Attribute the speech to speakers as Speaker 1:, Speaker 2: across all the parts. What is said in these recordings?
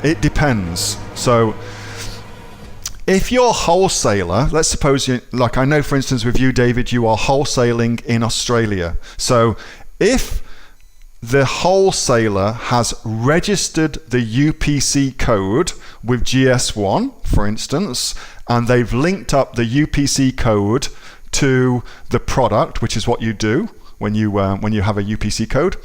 Speaker 1: It depends. So if you're a wholesaler, let's suppose you, like I know for instance with you, David, you are wholesaling in Australia. So if the wholesaler has registered the UPC code with GS1, for instance, and they've linked up the UPC code to the product, which is what you do when you have a UPC code,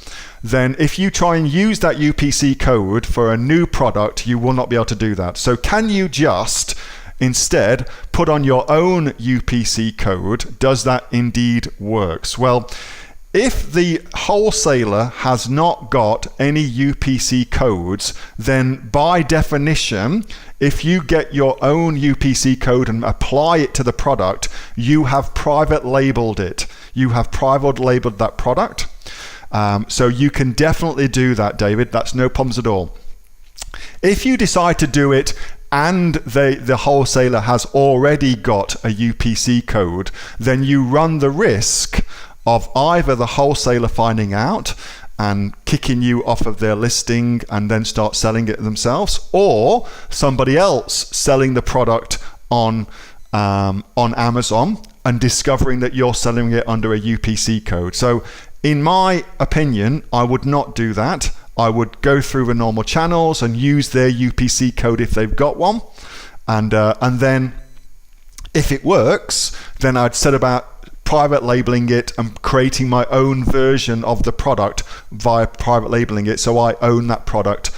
Speaker 1: then if you try and use that UPC code for a new product, you will not be able to do that. So can you just instead put on your own UPC code? Does that indeed works? Well, if the wholesaler has not got any UPC codes, then by definition, if you get your own UPC code and apply it to the product, you have private labeled it. You have private labeled that product. So you can definitely do that, David. That's no problems at all. If you decide to do it and the wholesaler has already got a UPC code, then you run the risk of either the wholesaler finding out and kicking you off of their listing and then start selling it themselves, or somebody else selling the product on Amazon and discovering that you're selling it under a UPC code. So in my opinion, I would not do that. I would go through the normal channels and use their UPC code if they've got one, and then if it works, then I'd set about private labeling it and creating my own version of the product via private labeling it, so I own that product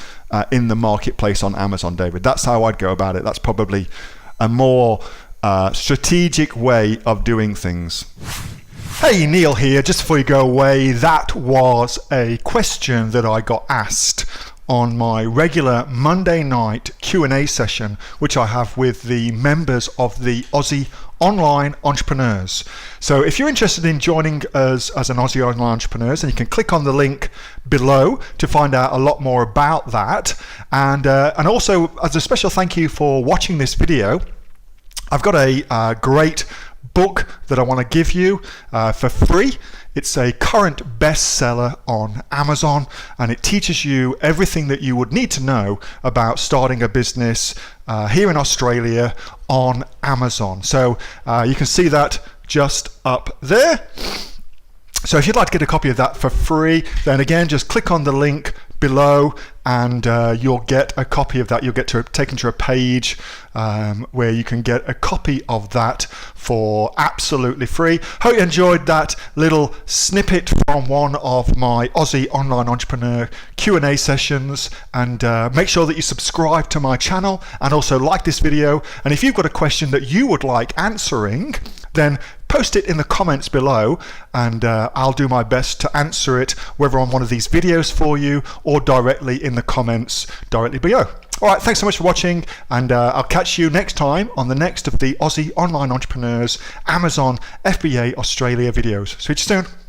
Speaker 1: in the marketplace on Amazon, David. That's how I'd go about it. That's probably a more strategic way of doing things.
Speaker 2: Hey, Neil here. Just before you go away, that was a question that I got asked on my regular Monday night Q&A session, which I have with the members of the Aussie Online Entrepreneurs. So if you're interested in joining us as an Aussie Online Entrepreneurs, then you can click on the link below to find out a lot more about that. And also, as a special thank you for watching this video, I've got a great book that I want to give you for free. It's a current bestseller on Amazon, and it teaches you everything that you would need to know about starting a business here in Australia on Amazon. So you can see that just up there. So if you'd like to get a copy of that for free, then again, just click on the link below and you'll get a copy of that. You'll get taken to a page where you can get a copy of that for absolutely free. Hope you enjoyed that little snippet from one of my Aussie Online Entrepreneur Q&A sessions, and make sure that you subscribe to my channel and also like this video. And if you've got a question that you would like answering, then post it in the comments below, and I'll do my best to answer it, whether on one of these videos for you or directly in the comments directly below. All right, thanks so much for watching, and I'll catch you next time on the next of the Aussie Online Entrepreneurs Amazon FBA Australia videos. See you soon.